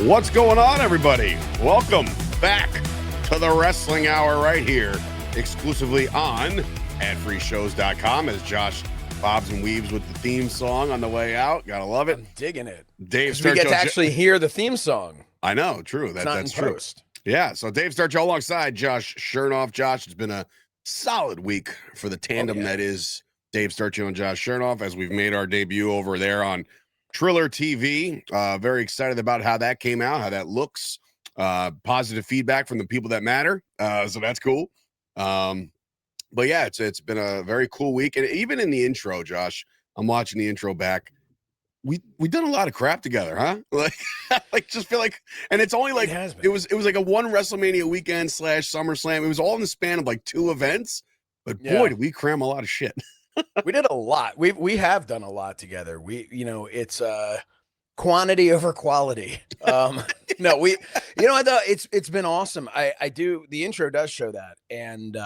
What's going on, everybody? Welcome back to the Wrestling Hour right here, exclusively on adfreeshows.com as Josh bobs and weaves with the theme song on the way out. Gotta love it. I'm digging it. Dave Sturchio. We get to actually hear the theme song. I know, true. That's true. Post. Yeah, so Dave Sturchio alongside Josh Shernoff. Josh, it's been a solid week for the tandem that is Dave Sturchio and Josh Shernoff as we've made our debut over there on Triller TV. Very excited about how that came out, how that looks. Positive feedback from the people that matter. So that's cool. But yeah, it's been a very cool week. And even in the intro, Josh, I'm watching the intro back. We done a lot of crap together, huh? Like just feel like, and it's only like it was like a one WrestleMania weekend / SummerSlam. It was all in the span of like 2 events. But boy, did we cram a lot of shit. We did a lot. We have done a lot together. It's quantity over quality. No, it's been awesome. The intro does show that. And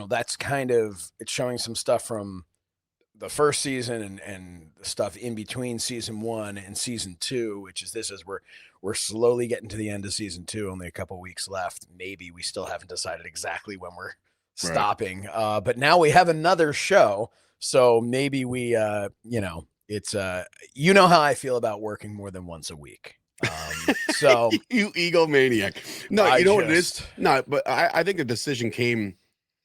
that's kind of, it's showing some stuff from the first season and the stuff in between season 1 and season 2, which is this as we're slowly getting to the end of season 2, only a couple weeks left. Maybe we still haven't decided exactly when we're stopping. But now we have another show. So maybe we, it's, how I feel about working more than once a week. So you egomaniac. No, what it is? No, but I think the decision came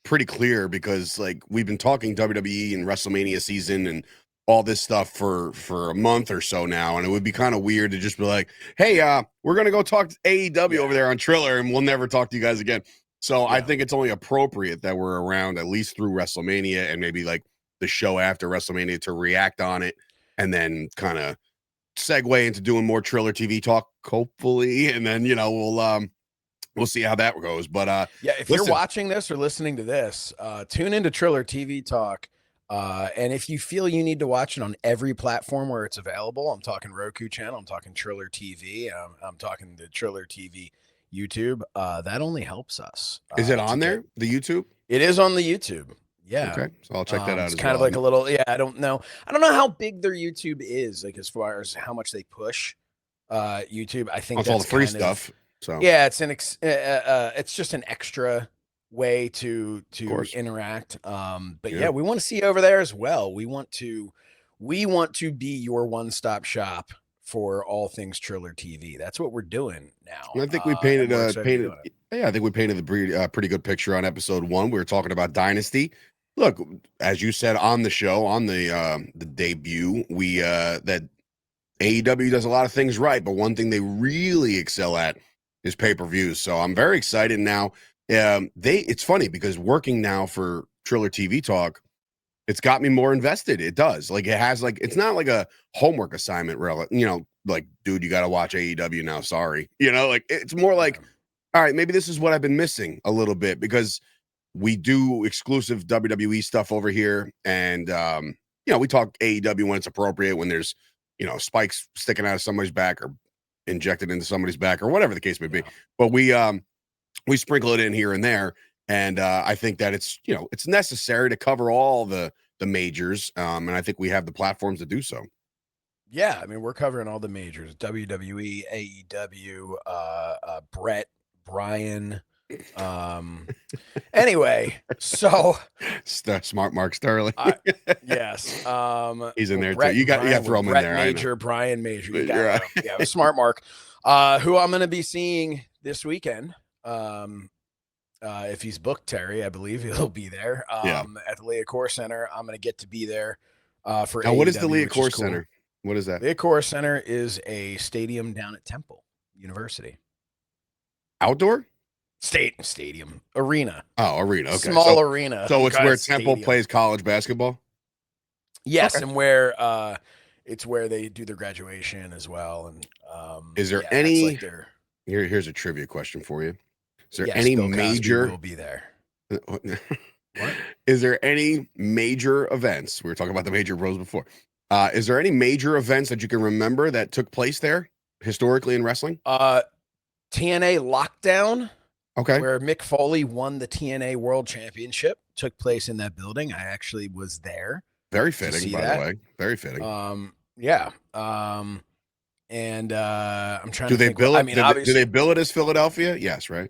pretty clear because like we've been talking WWE and WrestleMania season and all this stuff for a month or so now, and it would be kind of weird to just be like, hey, we're gonna go talk to AEW over there on Triller and we'll never talk to you guys again. So I think it's only appropriate that we're around at least through WrestleMania and maybe like the show after WrestleMania to react on it and then kind of segue into doing more Triller TV talk, hopefully, and then we'll see how that goes. But if you're watching this or listening to this, tune into Triller TV Talk. And if you feel you need to watch it on every platform where it's available, I'm talking Roku channel, I'm talking Triller TV, I'm talking the Triller TV YouTube. That only helps us. Is it on there? The YouTube? It is on the YouTube. Yeah. Okay. So I'll check that out. It's kind of like a little, I don't know how big their YouTube is, like as far as how much they push YouTube. I think that's all the free stuff. So yeah, it's just an extra way to interact. But yeah, we want to see you over there as well. We want to be your one-stop shop for all things Triller TV. That's what we're doing now. And I think we painted the pretty good picture on episode 1. We were talking about Dynasty. Look, as you said on the show, on the debut, we that AEW does a lot of things right, but one thing they really excel at is pay-per-views. So I'm very excited now. It's funny because working now for Triller TV Talk, it's got me more invested. It does. Like it has it's not like a homework assignment, really. Like, dude, you got to watch AEW now. Sorry. It's more like, all right, maybe this is what I've been missing a little bit because we do exclusive WWE stuff over here. And, we talk AEW when it's appropriate, when there's, spikes sticking out of somebody's back or injected into somebody's back or whatever the case may be. But we sprinkle it in here and there. And I think that it's necessary to cover all the majors. And I think we have the platforms to do so. Yeah. I mean, we're covering all the majors, WWE, AEW, Brett, Brian. Anyway, so smart Mark Sterling. Yes. He's in there too. You got to throw him in there. Brian Major. Smart Mark, who I'm going to be seeing this weekend. If he's booked, Terry, I believe he'll be there. At the Liacouras Center. I'm going to get to be there for now, AEW, what is the Liacouras Center? What is that? Liacouras Center is a stadium down at Temple University. Outdoor? Stadium. Arena. Oh, arena. Okay. Small arena. So it's where Temple plays college basketball? Yes, okay. And where it's where they do their graduation as well. And is there any here's a trivia question for you. Is there any major will be there? What? Is there any major events? We were talking about the major bros before. Is there any major events that you can remember that took place there historically in wrestling? TNA Lockdown. Okay. Where Mick Foley won the TNA World Championship, took place in that building. I actually was there. Very fitting, by the way. Very fitting. Yeah. And I'm trying Do to they think. bill I it? mean, Do obviously, they bill it as Philadelphia? Yes, right.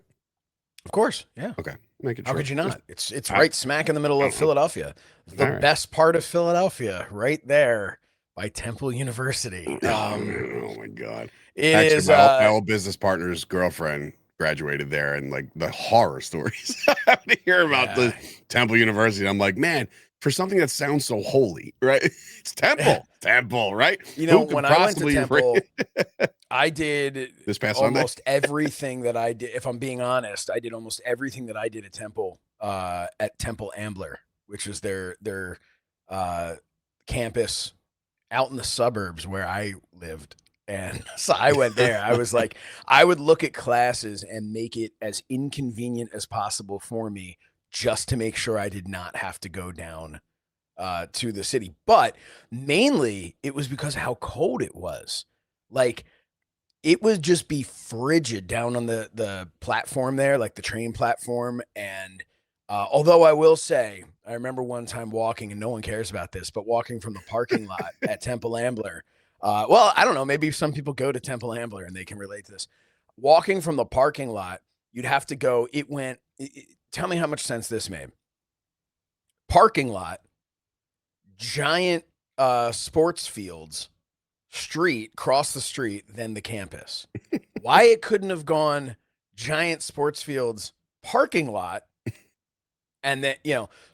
of course, yeah. Okay, making How sure. could you not? It's I, right smack in the middle I of don't know. Philadelphia, the All right. best part of Philadelphia, right there by Temple University. Oh, man, oh my God. It Actually, is. my old business partner's girlfriend graduated there, and like the horror stories I have to hear about the Yeah. Temple University. I'm like, man, for something that sounds so holy, right? It's Temple, right? Who could When I went to possibly Temple, I did this past Sunday? almost everything that I did. If I'm being honest, I did almost everything that I did at Temple Ambler, which is their uh, campus out in the suburbs where I lived. And so I went there. I was like, I would look at classes and make it as inconvenient as possible for me just to make sure I did not have to go down to the city. But mainly it was because of how cold it was. Like, it would just be frigid down on the platform there, like the train platform. And although I will say, I remember one time walking, and no one cares about this, but walking from the parking lot at Temple Ambler. Well, I don't know. Maybe some people go to Temple Ambler and they can relate to this. Walking from the parking lot, you'd have to go. Tell me how much sense this made. Parking lot, giant sports fields, street, cross the street, then the campus. Why it couldn't have gone giant sports fields, parking lot, and then,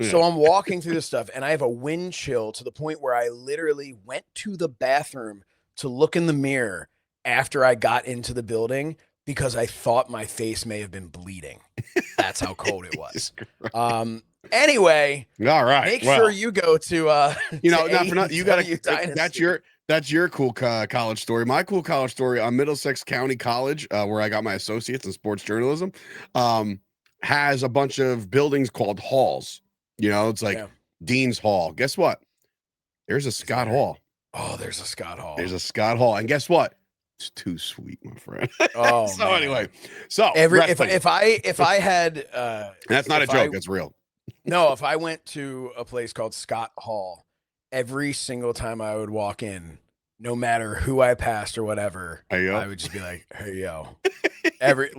so I'm walking through this stuff and I have a wind chill to the point where I literally went to the bathroom to look in the mirror after I got into the building because I thought my face may have been bleeding. That's how cold it was. Anyway, All right. make sure you go to not for nothing. You got to that's your cool college story. My cool college story on Middlesex County College, where I got my associates in sports journalism, has a bunch of buildings called halls. It's like Dean's Hall. Guess what? There's a Scott Hall. Oh, there's a Scott Hall. There's a Scott Hall, and guess what? It's too sweet, my friend. Oh, so man. anyway, if I had that's not a joke. It's real. No, if I went to a place called Scott Hall, every single time I would walk in, no matter who I passed or whatever, I would just be like, "Hey yo." Every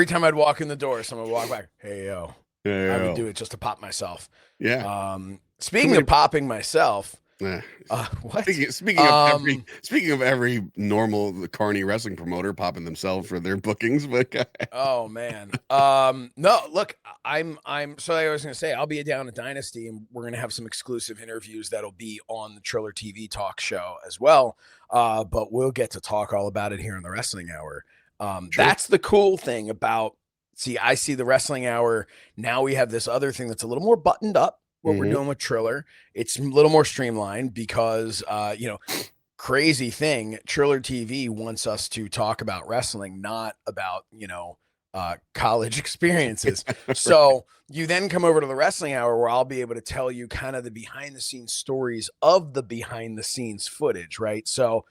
time I'd walk in the door, someone would walk back, "Hey yo." I would do it just to pop myself. Yeah. Speaking of popping myself, what? Speaking of every normal Carney wrestling promoter popping themselves for their bookings, but oh man, no, look, so I was gonna say I'll be down at Dynasty, and we're gonna have some exclusive interviews that'll be on the Triller TV talk show as well. But we'll get to talk all about it here in the Wrestling Hour. That's the cool thing about. I see the Wrestling Hour now. We have this other thing that's a little more buttoned up. What we're doing with Triller, it's a little more streamlined because, crazy thing, Triller TV wants us to talk about wrestling, not about, college experiences. So you then come over to the Wrestling Hour where I'll be able to tell you kind of the behind the scenes stories of the behind the scenes footage, right? So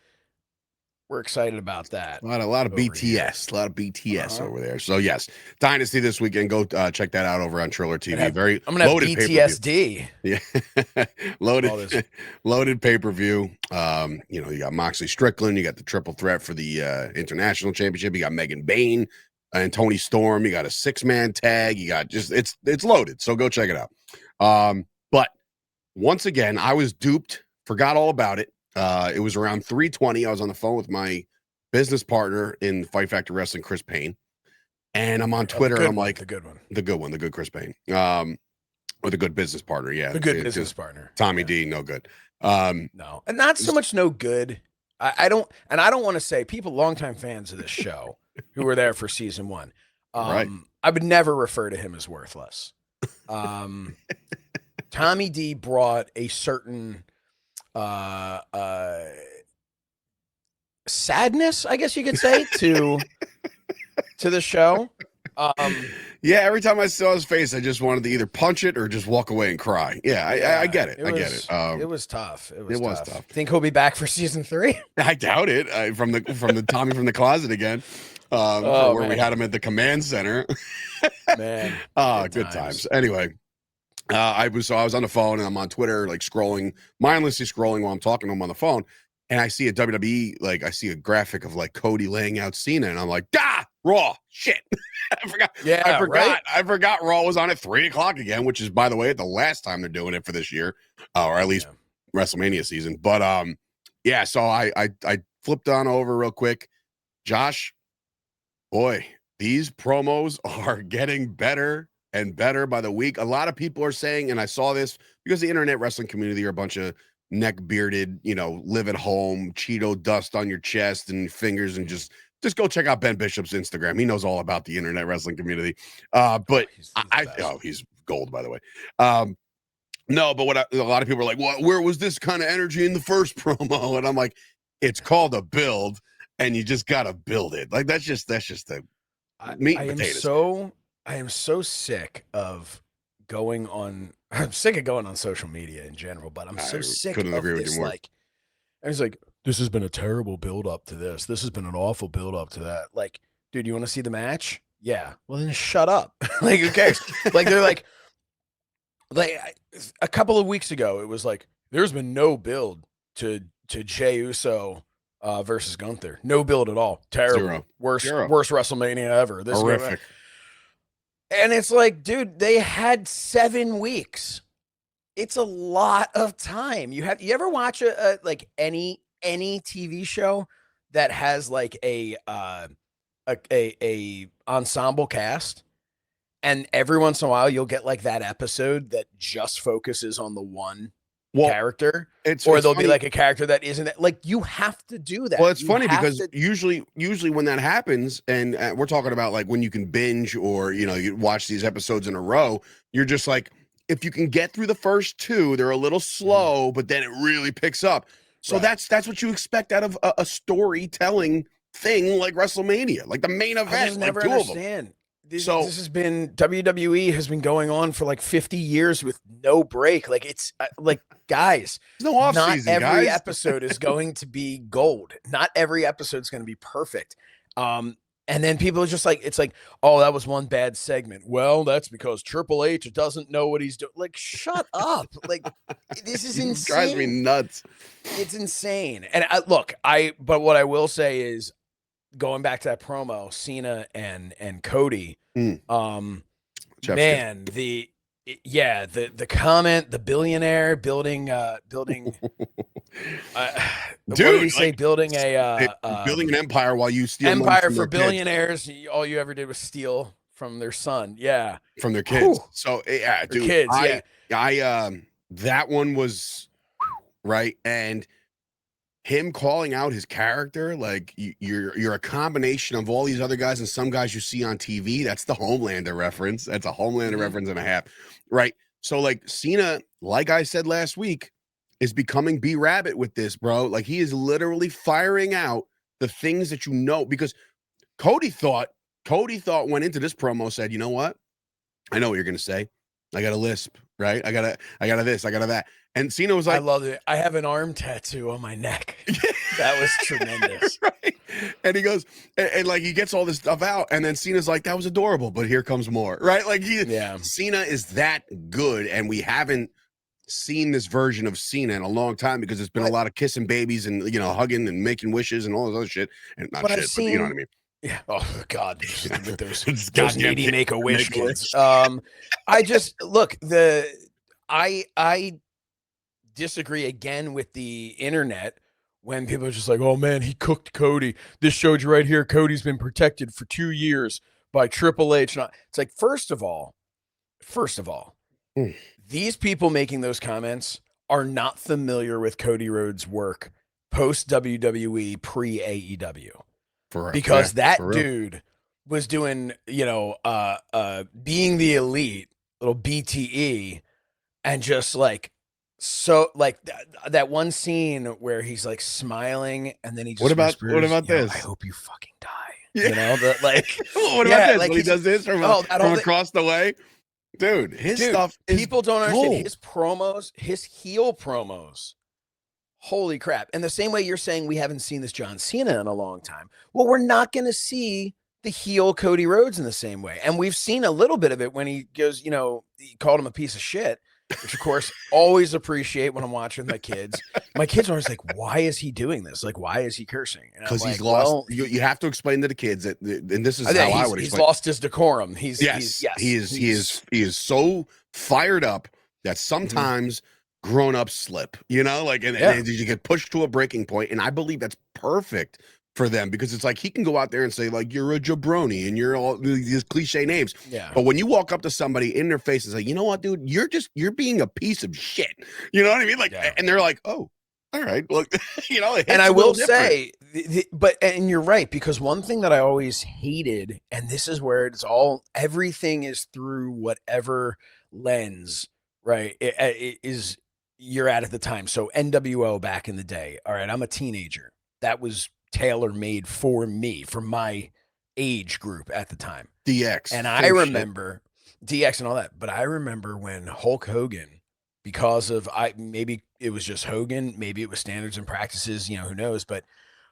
we're excited about that. A lot of BTS over there. So yes, Dynasty this weekend. Go check that out over on Triller TV. I'm gonna have PTSD. Yeah, loaded pay-per-view. You got Moxley Strickland. You got the triple threat for the international championship. You got Megan Bayne and Tony Storm. You got a 6-man tag. You got it's loaded. So go check it out. But once again, I was duped. Forgot all about it. It was around 3:20. I was on the phone with my business partner in Fight Factor Wrestling, Chris Payne, and I'm on Twitter. And I'm like, the good Chris Payne, or the good business partner. Yeah, the good business partner. Tommy D, no good. No, and not so much no good. I don't want to say people, longtime fans of this show who were there for season 1. Right. I would never refer to him as worthless. Tommy D brought a certain sadness, I guess you could say, to the show. Yeah, every time I saw his face, I just wanted to either punch it or just walk away and cry. Yeah, I get it. I get it. It was tough. It was tough. Think he'll be back for season 3? I doubt it. From the Tommy from the closet again. Where we had him at the command center. Man, good times. Anyway, I was on the phone and I'm on Twitter, like mindlessly scrolling while I'm talking to him on the phone, and I see a WWE, like I see a graphic of like Cody laying out Cena, and I'm like, Raw, shit. I forgot. Yeah, right? I forgot Raw was on at 3:00 again, which is, by the way, the last time they're doing it for this year, or at least WrestleMania season. But yeah. So I flipped on over real quick. Josh, boy, these promos are getting better and better by the week. A lot of people are saying, and I saw this because the internet wrestling community are a bunch of neck bearded, live at home, Cheeto dust on your chest and fingers, and just go check out Ben Bishop's Instagram. He knows all about the internet wrestling community. But he's gold, by the way. No, but a lot of people are like, well, where was this kind of energy in the first promo? And I'm like, it's called a build, and you just got to build it. Like, that's just the meat and potatoes. I am so sick of going on. I'm sick of going on social media in general, but I'm so sick of this. Like, I was like, this has been a terrible build up to this. This has been an awful build up to that. Like, dude, you want to see the match? Yeah. Well, then shut up. Like, who cares? Like, they're like a couple of weeks ago, it was like, there's been no build to Jey Uso versus Gunther. No build at all. Terrible. Zero. Worst WrestleMania ever. This horrific. And it's like, dude, they had 7 weeks. It's a lot of time. You ever watch any TV show that has like a ensemble cast, and every once in a while you'll get like that episode that just focuses on the one character, or there'll be like a character that isn't like, you have to do that. Well, it's funny because usually when that happens, and we're talking about like when you can binge or you watch these episodes in a row, you're just like, if you can get through the first 2, they're a little slow, but then it really picks up. So that's what you expect out of a storytelling thing like WrestleMania, like the main event. I just never understand. This has been, WWE has been going on for like 50 years with no break. Like, it's like, guys, no off not season, every episode is going to be gold. Not every episode is going to be perfect. And then people are just like, it's like, oh, that was one bad segment. Well, that's because Triple H doesn't know what he's doing. Like, shut up. Like, this is insane. It drives me nuts. It's insane. And but what I will say is, going back to that promo, Cena and Cody, man, the comment, the billionaire building dude, what did he say? Building building an empire while you steal empire for billionaires. Kids. All you ever did was steal from their son. Yeah. From their kids. Whew. So yeah, dude, kids, I that one was right. And him calling out his character, like you're a combination of all these other guys and some guys you see on TV. That's the Homelander reference. That's a Homelander reference and a half, right? So like Cena, like I said last week, is becoming B Rabbit with this, bro. Like, he is literally firing out the things that because Cody thought went into this promo, said, you know what? I know what you're gonna say. I got a lisp, right? I got this, I got that. And Cena was like, I love it. I have an arm tattoo on my neck. That was tremendous. Right? And he goes, and like he gets all this stuff out, and then Cena's like, that was adorable, but here comes more, right? Like Cena is that good, and we haven't seen this version of Cena in a long time because it's been a lot of kissing babies and hugging and making wishes and all this other shit. And not shit, but you know what I mean. Yeah. Oh God. Those 80 Make-A-Wish kids. I just I disagree again with the internet when people are just like, oh man, he cooked Cody. This showed you right here. Cody's been protected for 2 years by Triple H. It's like, first of all, these people making those comments are not familiar with Cody Rhodes' work post WWE, pre AEW. Because that dude was doing, being the elite, little BTE, and just like, so like that one scene where he's like smiling and then he just what about this? I hope you fucking die. Yeah. What about this? Like, when he does this from across the way, dude. His stuff. People don't understand his promos, his heel promos. Holy crap. And the same way you're saying we haven't seen this John Cena in a long time. Well, we're not going to see the heel Cody Rhodes in the same way. And we've seen a little bit of it when he goes, he called him a piece of shit. which of course always appreciate when I'm watching my kids. My kids are always like, "Why is he doing this? Like, why is he cursing?" And I'm Because like, he's lost. "Well, You have to explain to the kids that, and this is I think how I would he's explain. lost his decorum. He's Yes, yes, he is so fired up that Mhm. sometimes grown-ups slip, you know, like, and Yeah. you get pushed to a breaking point, and I believe that's perfect for them because it's like he can go out there and say like you're a jabroni and you're all these cliche names, Yeah. but when you walk up to somebody in their face and say, you know what, dude, you're being a piece of shit, you know what I mean? Like, Yeah. and they're like, oh, all right, look, you know, it And hits I a little will different. say, but and you're right, because one thing that I always hated, and this is where it's all everything is through whatever lens, right? It is you're at the time. So NWO back in the day. All right, I'm a teenager. That was tailor made for me, for my age group at the time. DX, And I same shit. remember DX and all that, but I remember when Hulk Hogan, because of maybe it was just Hogan, maybe it was standards and practices, who knows, but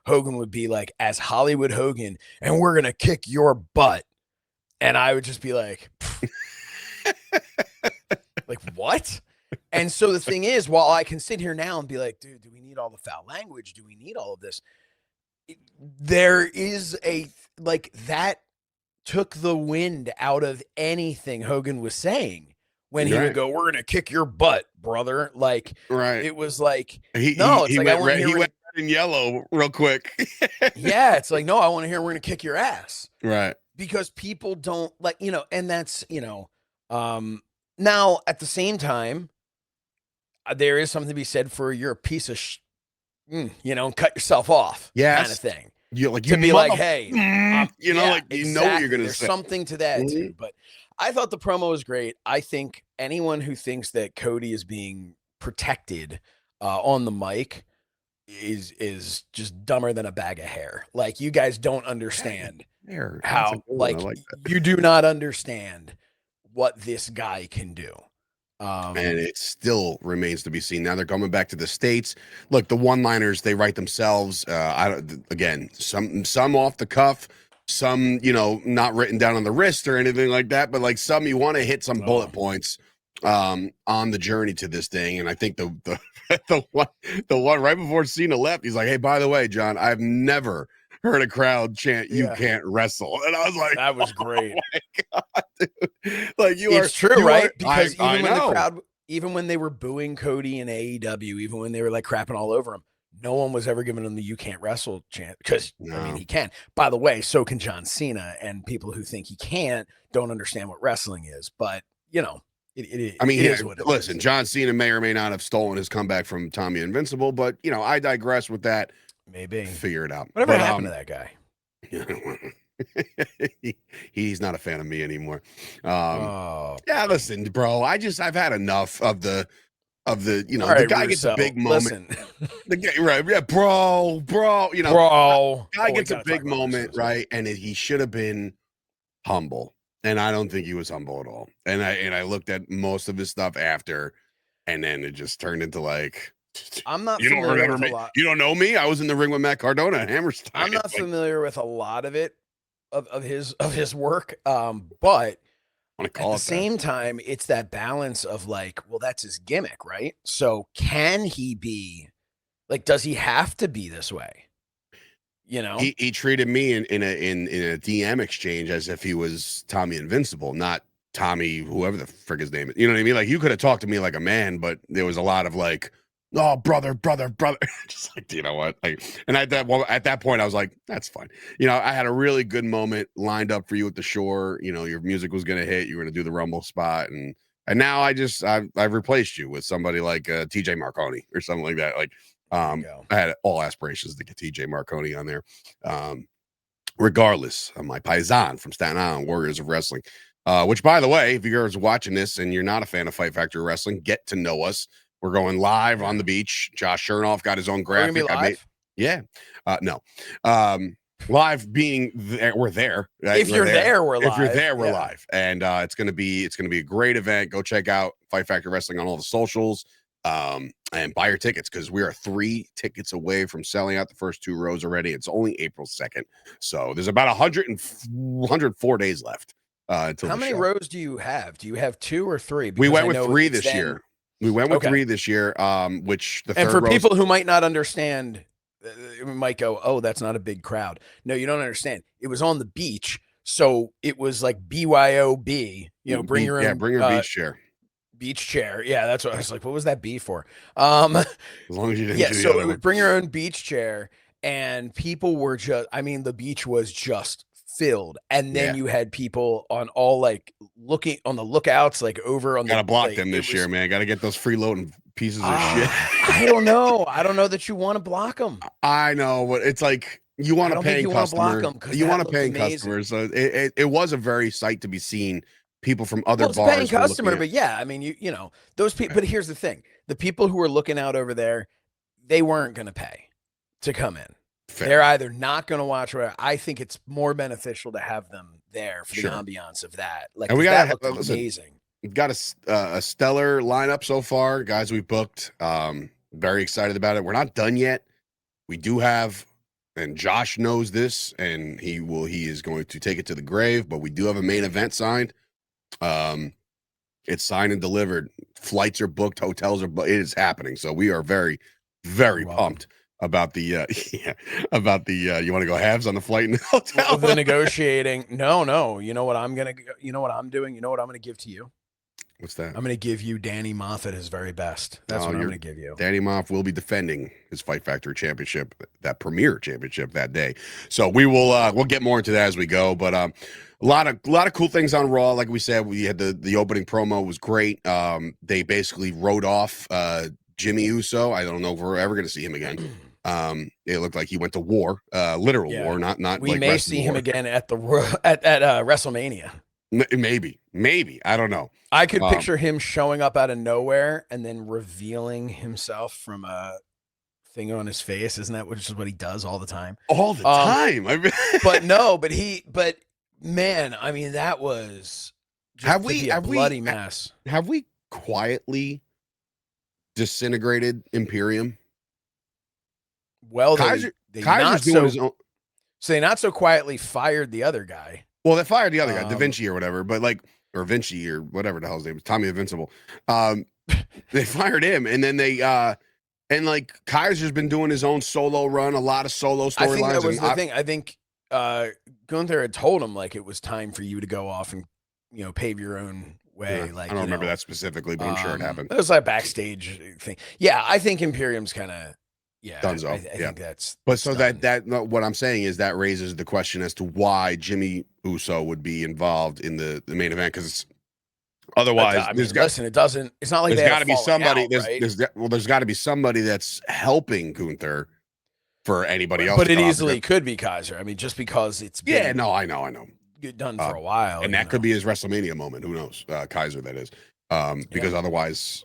Hogan would be like, as Hollywood Hogan, and we're gonna kick your butt. And I would just be like, like what? And so the thing is, while I can sit here now and be like, dude, do we need all the foul language? Do we need all of this? There is like that took the wind out of anything Hogan was saying when he would go, "We're gonna kick your butt, brother." Like, it was like, no, it's like I want to hear. He went red and yellow real quick. Yeah, it's like, no, I want to hear we're gonna kick your ass, right? Because people don't like, and that's now at the same time, there is something to be said for you're a piece of, cut yourself off, kind of thing. You To be like, hey, like exactly. what you're gonna There's say. something to that too. But I thought the promo was great. I think anyone who thinks that Cody is being protected on the mic is just dumber than a bag of hair. Like, you guys don't understand how, like you do not understand what this guy can do. And it still remains to be seen. Now they're coming back to the States. Look, the one-liners, they write themselves. Again, some off the cuff, some, not written down on the wrist or anything like that, but like some you want to hit some bullet points on the journey to this thing. And I think the the one right before Cena left, he's like, hey, by the way, John, I've never heard a crowd chant, "You can't wrestle," and I was like, that was great. Oh my God, dude. Like, it's true, right? Because even when the crowd, even when they were booing Cody in AEW, even when they were like crapping all over him, no one was ever giving him the "You can't wrestle" chant, because I mean, he can. By the way, so can John Cena, and people who think he can't don't understand what wrestling is. But it is what it listen, is. John Cena may or may not have stolen his comeback from Tommy Invincible, but I digress with that. Maybe figure it out. Whatever happened to that guy? He's not a fan of me anymore. Yeah, listen, bro. I've had enough of the the guy gets a big moment. The guy, right? Yeah, bro. Guy gets a big moment, right? And he should have been humble, and I don't think he was humble at all. And I looked at most of his stuff after, and then it just turned into like, I'm not. You don't remember me? You don't know me? I was in the ring with Matt Cardona at Hammerstein. I'm not familiar with a lot of it, of his work. But at the same time, it's that balance of like, well, that's his gimmick, right? So can he be like? Does he have to be this way? He treated me in a DM exchange as if he was Tommy Invincible, not Tommy, whoever the frick his name is. You know what I mean? Like, you could have talked to me like a man, but there was a lot of like, oh, brother. Just like, you know what? Like, and at that point, I was like, that's fine. I had a really good moment lined up for you at the Shore. Your music was gonna hit. You were gonna do the Rumble spot, and now I've replaced you with somebody like TJ Marconi or something like that. Like, I had all aspirations to get TJ Marconi on there. Regardless of my paisan from Staten Island, Warriors of Wrestling. Which, by the way, if you're watching this and you're not a fan of Fight Factory Wrestling, get to know us. We're going live on the beach. Josh Shernoff got his own graphic. No. Live being there, we're there. Right? If you're there, we're live. If you're there, we're live. And it's gonna be a great event. Go check out Fight Factory Wrestling on all the socials. And buy your tickets, because we are 3 tickets away from selling out the first 2 rows already. It's only April 2nd. So there's about 104 days left. until How the many show. rows do you have? Do you have 2 or 3? We Because went I with know 3 it's this then year. We went with okay. 3 this year, which the And third for row. people who might not understand, might go, "Oh, that's not a big crowd." No, you don't understand. It was on the beach, so it was like BYOB. You know, bring your own Bring your beach chair. beach chair. Yeah, that's what I was like. What was that B for? As long as you didn't Yeah, do the so other it was one. bring your own beach chair, and people were just. I mean, the beach was just filled, and then Yeah. you had people on all like looking on the lookouts, like over on Gotta the block like them it this year, was. man. Gotta get those freeloading pieces of shit. I don't know. I don't know that you want to block them. I know, but it's like you want I a don't think paying you want to block customer. them because You that want a looked paying amazing. customer. So it was a very sight to be seen. People from other Well, it's a paying bars were looking customer, at. but yeah, I mean, you know those people. But here's the thing: the people who were looking out over there, they weren't going to pay to come in. Fair. They're either not going to watch or I think it's more beneficial to have them there for the Sure. ambiance of that. Like, And we 'cause gotta that looked listen. amazing. We've got a stellar lineup so far, guys. We booked. Very excited about it. We're not done yet. We do have, and Josh knows this, and he is going to take it to the grave. But we do have a main event signed. It's signed and delivered. Flights are booked. Hotels are booked. It is happening. So we are very, very pumped about the about the you want to go halves on the flight and the hotel. The negotiating. No. You know what I'm gonna. You know what I'm doing. You know what I'm gonna give to you. What's that? I'm gonna give you Danny Moff at his very best. That's what I'm gonna give you. Danny Moff will be defending his Fight Factory championship, that premier championship that day. So we will we'll get more into that as we go. But a lot of cool things on Raw. Like we said, we had the opening promo was great. They basically wrote off Jimmy Uso. I don't know if we're ever gonna see him again. It looked like he went to war, literal war, not we like may see him again at the at WrestleMania. Maybe I don't know. I could picture him showing up out of nowhere and then revealing himself from a thing on his face. Isn't that which is what he does all the time? All the time. I mean, but man, I mean that was just have we a bloody mess. Have we quietly disintegrated Imperium? Well, Kaiser's not doing his own. So they not so quietly fired the other guy. Well, they fired the other guy, Da Vinci or whatever, but like, or Vinci or whatever the hell his name is, Tommy Invincible. They fired him, and then they and like Kaiser's been doing his own solo run, a lot of solo storylines. I think that was the thing. I think Gunther had told him like it was time for you to go off and pave your own way. Yeah, like I don't remember that specifically, but I'm sure it happened. It was like a backstage thing. Yeah, I think Imperium's kind of. Yeah, Dunzo. I think that's. But so that what I'm saying is that raises the question as to why Jimmy Uso would be involved in the main event, because otherwise, listen, it doesn't. It's not like there's got to be somebody. Out, right? There's got to be somebody that's helping Gunther for anybody else. But it easily could be Kaiser. I mean, just because it's been I know. Done for a while, and that could be his WrestleMania moment. Who knows? Kaiser, that is, because otherwise.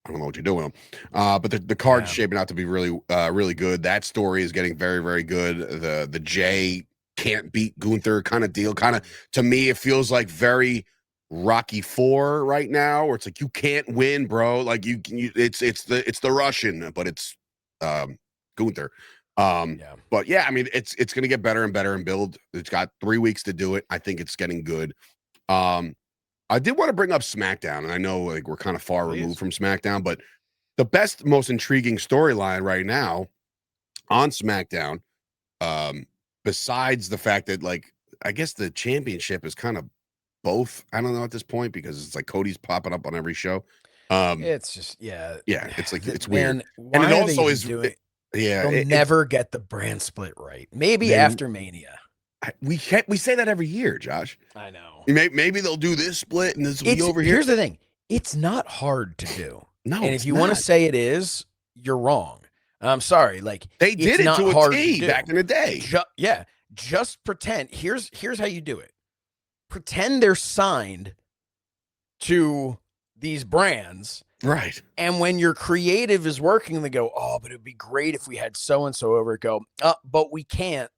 I don't know what you're doing. But the card's shaping out to be really, really good. That story is getting very, very good. The Jay can't beat Gunther kind of deal. Kind of, to me, it feels like very Rocky IV right now, where it's like you can't win, bro. Like it's the Russian, but it's Gunther. But yeah, I mean, it's gonna get better and better and build. It's got 3 weeks to do it. I think it's getting good. I did want to bring up SmackDown, and I know like we're kind of far removed from SmackDown, but the best, most intriguing storyline right now on SmackDown, besides the fact that like I guess the championship is kind of both. I don't know at this point because it's like Cody's popping up on every show. It's just it's like it's weird, and it also is. They'll never get the brand split right. Maybe after Mania. We say that every year, Josh. I know. Maybe they'll do this split and this will be over here. Here's the thing. It's not hard to do. No, and if you want to say it is, you're wrong. I'm sorry. Like they did it to a T back in the day. Just pretend. Here's how you do it. Pretend they're signed to these brands. Right. And when your creative is working, they go, oh, but it'd be great if we had so-and-so over. Go, but we can't.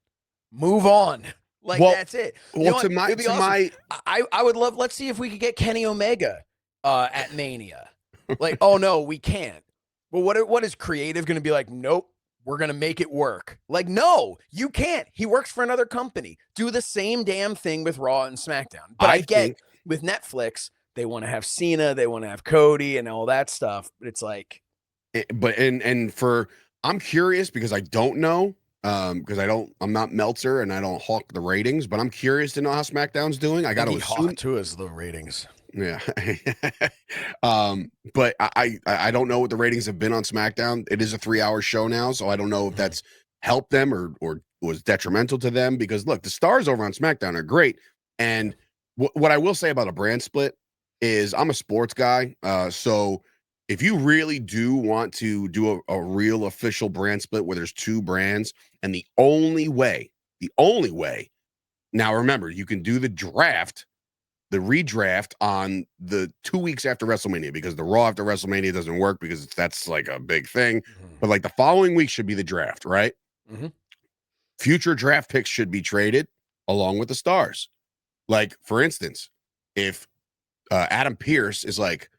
Move on. Like, that's it. Well, I would love, let's see if we could get Kenny Omega at Mania. Like, oh, no, we can't. Well, what is creative going to be like? Nope. we're going to make it work. Like, no, you can't. He works for another company. Do the same damn thing with Raw and SmackDown. But I get think with Netflix, they want to have Cena, they want to have Cody and all that stuff. But it's like, I'm curious because I don't know. Because I'm not Meltzer and I don't hawk the ratings, but I'm curious to know how SmackDown's doing. I got to assume too is the ratings. Yeah. But I don't know what the ratings have been on SmackDown. It is a 3-hour show now, so I don't know if that's helped them or was detrimental to them, because look, the stars over on SmackDown are great. And what I will say about a brand split is I'm a sports guy. So if you really do want to do a real official brand split where there's 2 brands, and the only way, now remember, you can do the redraft on the 2 weeks after WrestleMania, because the Raw after WrestleMania doesn't work because that's like a big thing. But like the following week should be the draft, right? Future draft picks should be traded along with the stars. Like, for instance, if Adam Pearce is like,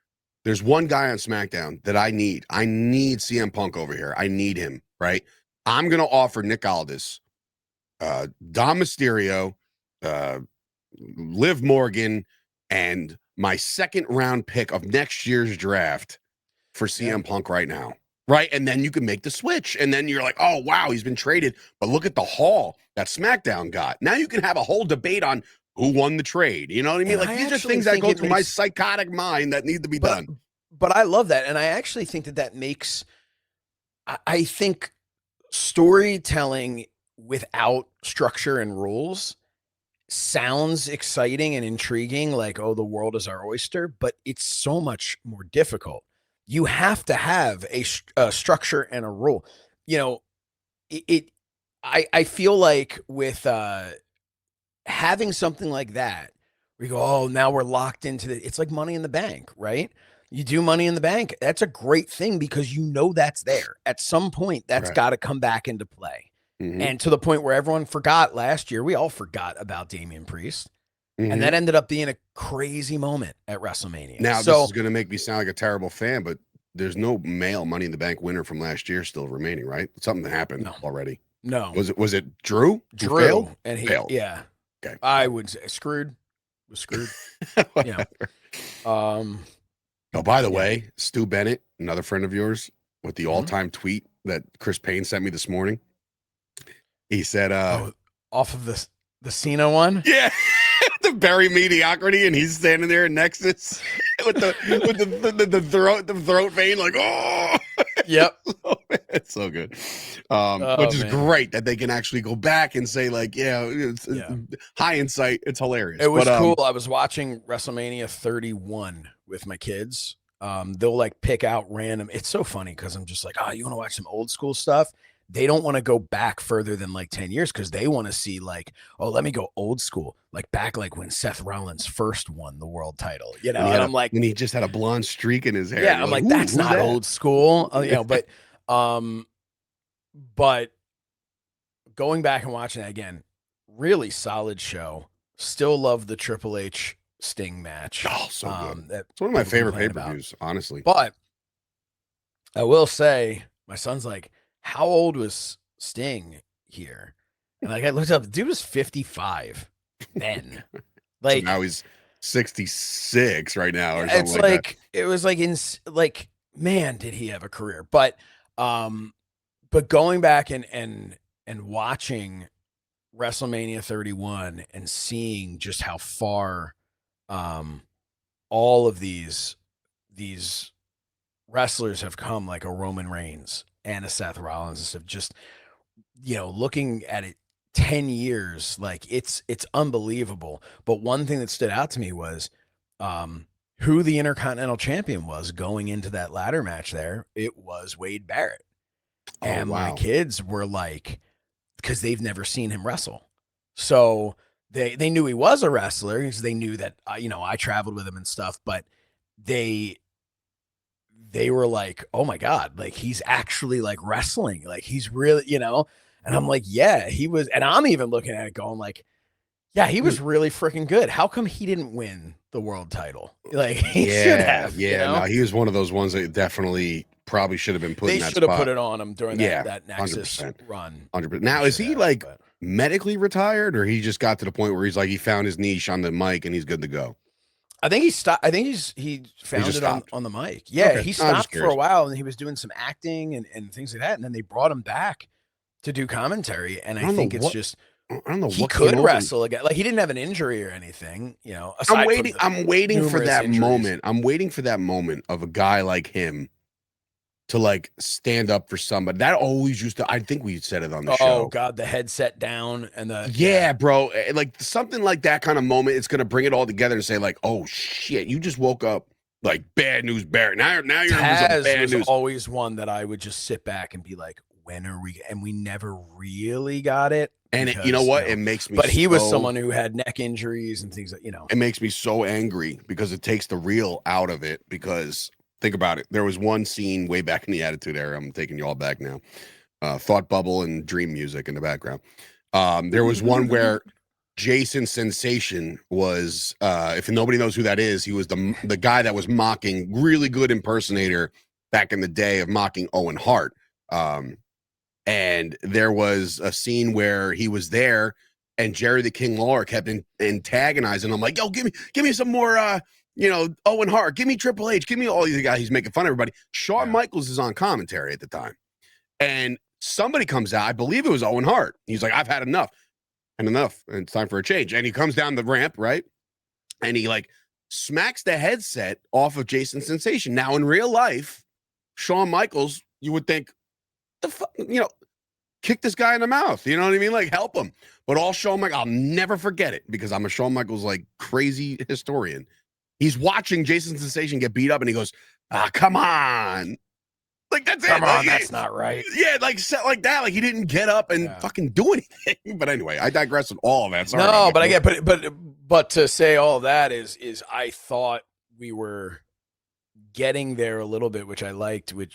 there's one guy on SmackDown that I need CM Punk over here. I need him, right? I'm going to offer Nick Aldis, Dom Mysterio, Liv Morgan, and my 2nd round pick of next year's draft for CM Punk right now. Right. And then you can make the switch. And then you're like, oh, wow, he's been traded. But look at the haul that SmackDown got. Now you can have a whole debate on who won the trade. You know what I mean? Like, these are things that go through my psychotic mind that need to be done. But I love that. And I actually think that makes, I think storytelling without structure and rules sounds exciting and intriguing, like, oh, the world is our oyster, but it's so much more difficult. You have to have a structure and a rule. You know, I feel like with having something like that, we go, oh, now we're locked into it's like Money in the Bank, right? You do Money in the Bank. That's a great thing because you know that's there. At some point, that's got to come back into play. And to the point where everyone forgot last year, we all forgot about Damian Priest. And that ended up being a crazy moment at WrestleMania. Now, this is going to make me sound like a terrible fan, but there's no male Money in the Bank winner from last year still remaining, right? Something that happened already. No. Was it Drew? Drew failed? And he failed. Yeah. Okay. I would say was screwed. You know. Oh, by the way, Stu Bennett, another friend of yours, with the all-time tweet that Chris Payne sent me this morning. He said, off of the Cena one? Yeah. The very mediocrity, and he's standing there in Nexus with the throat vein, like, oh. Yep. It's so good. Which is great that they can actually go back and say, like, it's hindsight, it's hilarious. It was cool. I was watching WrestleMania 31 with my kids. They'll like pick out random. It's so funny because I'm just like, oh, you want to watch some old school stuff? They don't want to go back further than like 10 years because they want to see like, oh, let me go old school, like back like when Seth Rollins first won the world title, you know. And I'm like, and he just had a blonde streak in his hair. Yeah, I'm like, that's not old school, you know. But going back and watching it again, really solid show. Still love the Triple H Sting match. Oh, so good. It's one of my favorite pay-per-views, honestly. But I will say, my son's like, how old was Sting here? And like I looked up, the dude was 55 then. Like, so now he's 66 right now, or something. It's like that. It was like man, did he have a career? But going back and watching WrestleMania 31 and seeing just how far all of these wrestlers have come, like a Roman Reigns and a Seth Rollins and stuff, just, you know, looking at it 10 years, like it's unbelievable. But one thing that stood out to me was who the Intercontinental Champion was going into that ladder match there. It was Wade Barrett. And my kids were like, because they've never seen him wrestle. So they knew he was a wrestler because they knew that, you know, I traveled with him and stuff, but they were like, oh my God, like he's actually like wrestling. Like he's really, you know, and I'm like, yeah, he was. And I'm even looking at it going like, yeah, he was really freaking good. How come he didn't win the world title? Like he should have. Yeah, you know? No, he was one of those ones that definitely probably should have been put They in that should have spot. put it on him during that Nexus 100%. run. 100%. Now, is he like medically retired, or he just got to the point where he's like, he found his niche on the mic and he's good to go? I think he stopped. I think he found it on the mic. Yeah, Okay. he stopped for a while and he was doing some acting and things like that. And then they brought him back to do commentary. And I think it's just, I don't know. he could wrestle again. Like, he didn't have an injury or anything, you know. I'm waiting for that injuries. moment. I'm waiting for that moment of a guy like him to like stand up for somebody. That always used to, I think we said it on the show. Oh God, the headset down and the yeah, bro. Like something like that kind of moment, it's gonna bring it all together and say, like, oh shit, you just woke up like bad news Barrett. Now you're Taz bad was news. always one that I would just sit back and be like, when are we? And we never really got it. And because, you know what? It makes me But he was someone who had neck injuries and things that, you know. It makes me so angry because it takes the real out of it. Because think about it. There was one scene way back in the Attitude Era. I'm taking you all back now. Thought Bubble and Dream music in the background. There was one where Jason Sensation was, if nobody knows who that is, he was the guy that was mocking, really good impersonator back in the day of mocking Owen Hart. And there was a scene where he was there and Jerry the King Lawler kept antagonizing him, like, yo, give me some more, Owen Hart, give me Triple H, give me all these guys. He's making fun of everybody. Shawn Michaels is on commentary at the time. And somebody comes out, I believe it was Owen Hart. He's like, I've had enough. And it's time for a change. And he comes down the ramp, right? And he like smacks the headset off of Jason Sensation. Now, in real life, Shawn Michaels, you would think, kick this guy in the mouth. You know what I mean? Like, help him. But all Shawn Michaels, I'll never forget it because I'm a Shawn Michaels like crazy historian. He's watching Jason Sensation get beat up and he goes, come on. Like, that's Come it. on, like, that's not right. Yeah, like set like that. Like he didn't get up and fucking do anything. But anyway, I digress with all of that. Sorry. No, but I get, but to say all that is I thought we were getting there a little bit, which I liked, with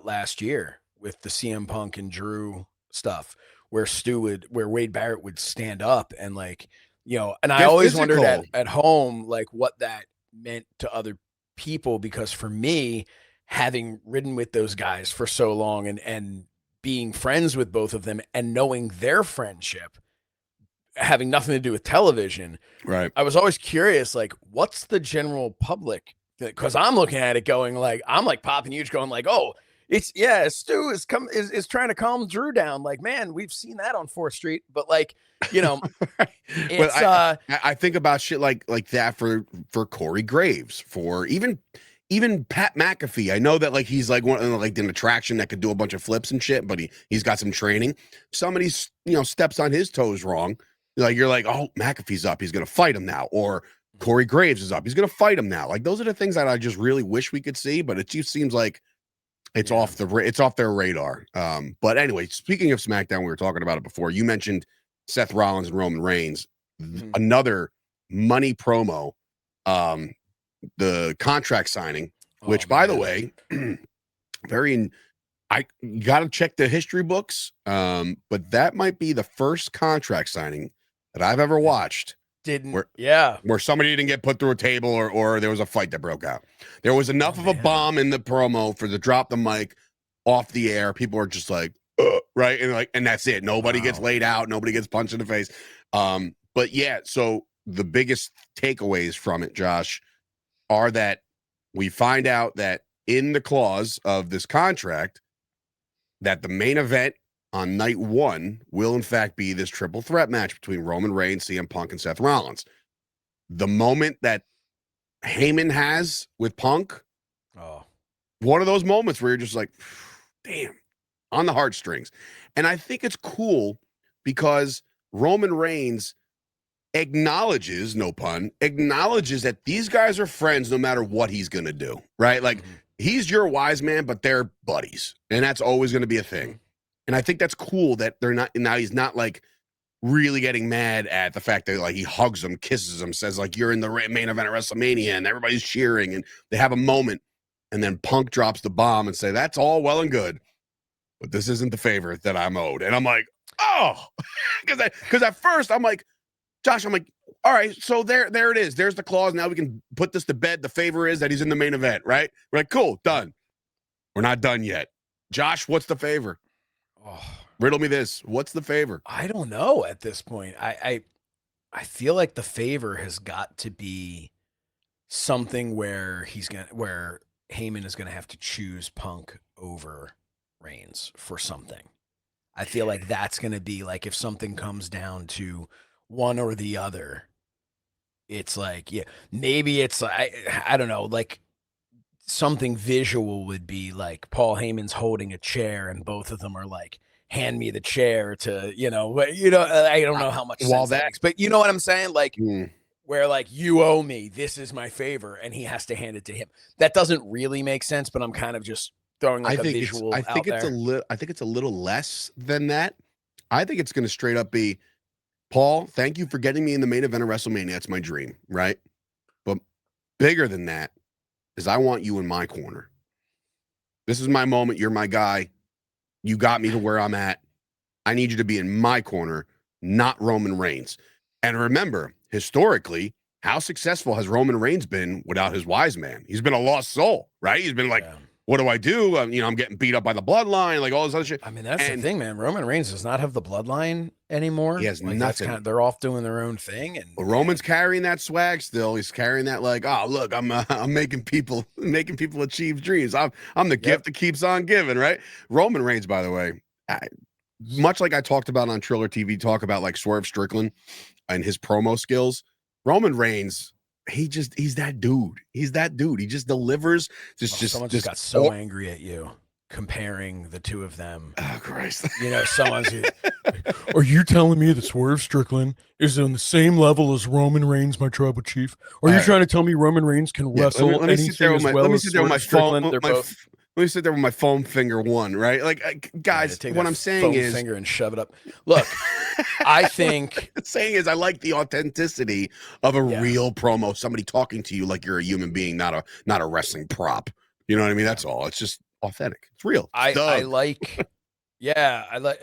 last year with the CM Punk and Drew stuff, where Wade Barrett would stand up and like, and I always wondered at home like what that meant to other people, because for me, having ridden with those guys for so long and being friends with both of them and knowing their friendship, having nothing to do with television, right? I was always curious, like, what's the general public? Because I'm looking at it going like, I'm like popping huge going like, oh, Stu is trying to calm Drew down. Like, man, we've seen that on 4th Street, but like, it's, I think about shit like that for Corey Graves, for even Pat McAfee. I know that like he's like one like an attraction that could do a bunch of flips and shit, but he's got some training. Somebody steps on his toes wrong, like you're like, oh, McAfee's up, he's gonna fight him now, or Corey Graves is up, he's gonna fight him now. Like those are the things that I just really wish we could see, but it just seems like it's off their radar. But anyway, speaking of SmackDown, we were talking about it before. You mentioned Seth Rollins and Roman Reigns, another money promo. The contract signing, which by the way, you got to check the history books. But that might be the first contract signing that I've ever watched where somebody didn't get put through a table or there was a fight that broke out. There was enough of a bomb in the promo for the drop the mic off the air. People are just like, right. And that's it. Nobody gets laid out. Nobody gets punched in the face. But yeah, so the biggest takeaways from it, Josh, are that we find out that in the clause of this contract that the main event on night 1 will in fact be this triple threat match between Roman Reigns, CM Punk, and Seth Rollins. The moment that Heyman has with Punk, one of those moments where you're just like, damn, on the heartstrings. And I think it's cool because Roman Reigns acknowledges, no pun, that these guys are friends no matter what he's going to do, right? Like, he's your wise man, but they're buddies, and that's always going to be a thing. And I think that's cool that they're not, now he's not like really getting mad at the fact that like he hugs him, kisses him, says like, you're in the main event of WrestleMania, and everybody's cheering, and they have a moment, and then Punk drops the bomb and say, that's all well and good, but this isn't the favor that I'm owed. And I'm like, oh, because at first I'm like, Josh, I'm like, all right, so there it is. There's the clause. Now we can put this to bed. The favor is that he's in the main event, right? We're like, cool, done. We're not done yet. Josh, what's the favor? Oh, Riddle me this. What's the favor? I don't know at this point. I feel like the favor has got to be something where where Heyman is gonna have to choose Punk over Reigns for something. I feel like that's gonna be like if something comes down to one or the other, it's like, yeah, maybe it's I don't know, like something visual would be like Paul Heyman's holding a chair and both of them are like, hand me the chair to, I don't know how much sense that makes, but you know what I'm saying? Like, where like, you owe me, this is my favor, and he has to hand it to him. That doesn't really make sense, but I'm kind of just throwing like a visual out there. I think it's a little less than that. I think it's going to straight up be, Paul, thank you for getting me in the main event of WrestleMania. That's my dream, right? But bigger than that is I want you in my corner. This is my moment. You're my guy. You got me to where I'm at. I need you to be in my corner, not Roman Reigns. And remember, historically, how successful has Roman Reigns been without his wise man? He's been a lost soul, right? He's been like, what do I do? I'm getting beat up by the bloodline, like all this other shit. I mean, that's the thing, man. Roman Reigns does not have the bloodline anymore. He has nothing. They're off doing their own thing, and Roman's carrying that swag still. He's carrying that like, oh look, I'm making people achieve dreams. I'm the gift that keeps on giving, right? Roman Reigns, by the way, much like I talked about on Triller TV, talk about like Swerve Strickland and his promo skills. Roman Reigns, he's that dude. He's that dude. He just delivers. Someone just got so angry at you comparing the two of them. Oh Christ! Someone's. Are you telling me that Swerve Strickland is on the same level as Roman Reigns, my tribal chief? Are you trying to tell me Roman Reigns can wrestle anything as well as Swerve Strickland? Let me sit there with my foam finger one, right? Like, guys, what I'm saying is, finger and shove it up. Look, I think saying is, I like the authenticity of a real promo, somebody talking to you like you're a human being, not a wrestling prop. You know what I mean? That's all. It's just authentic. It's real. I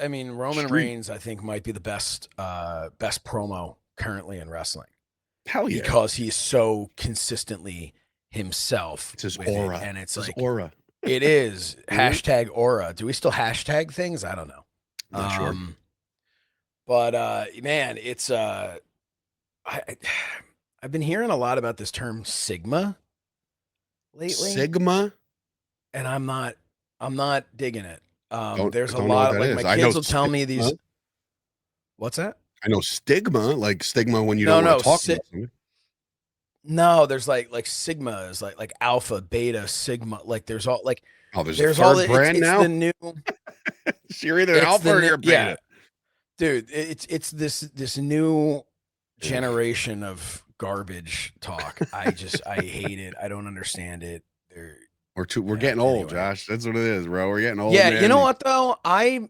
mean, Roman Reigns, I think, might be the best promo currently in wrestling. Hell yeah, because he's so consistently himself. It's his aura, and it's his like aura. It is hashtag aura. Do we still hashtag things? I don't know. Not sure. But man, it's I've been hearing a lot about this term Sigma lately. Sigma, and I'm not digging it. There's a lot of like my kids will tell me these. What's that? I know stigma, like stigma when you don't want to talk about something. No, there's like Sigma is like alpha, beta, sigma. Like there's all like there's all the brand now. The new. You're either alpha or you're beta. Yeah. Dude, it's this new generation of garbage talk. I hate it. I don't understand it. We're getting old, Josh. That's what it is, bro. We're getting old. Yeah, man. You know what though? I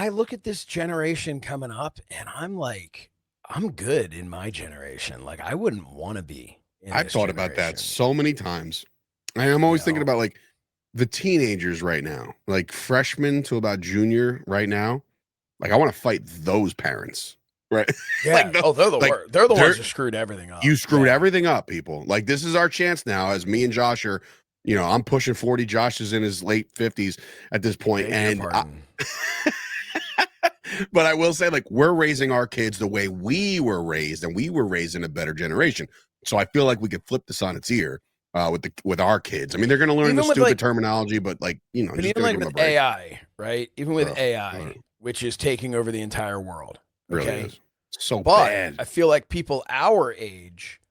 look at this generation coming up, and I'm like, I'm good in my generation. Like I wouldn't want to be. I've thought about that so many times. I'm always thinking about like the teenagers right now, like freshmen to about junior right now. Like I want to fight those parents, right? Yeah. Like they're the worst. They're the ones who screwed everything up. You screwed everything up, people. Like this is our chance now. As me and Josh are, I'm pushing 40. Josh is in his late 50s at this point, but I will say, like, we're raising our kids the way we were raised, and we were raised in a better generation. So I feel like we could flip this on its ear with our kids. I mean, they're going to learn the stupid terminology, but like, but even like with AI, right? Even with AI, which is taking over the entire world. Okay? Really is. So but bad. I feel like people our age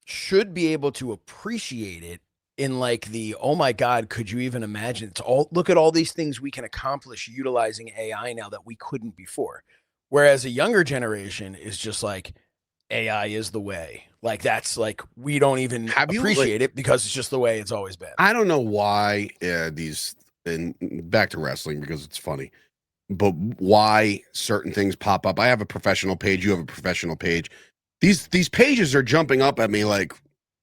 should be able to appreciate it in like oh my God, could you even imagine? Look at all these things we can accomplish utilizing AI now that we couldn't before. Whereas a younger generation is just like, AI is the way. Like that's like we don't even appreciate it because it's just the way it's always been. I don't know why back to wrestling because it's funny, but why certain things pop up. I have a professional page. You have a professional page. These pages are jumping up at me like,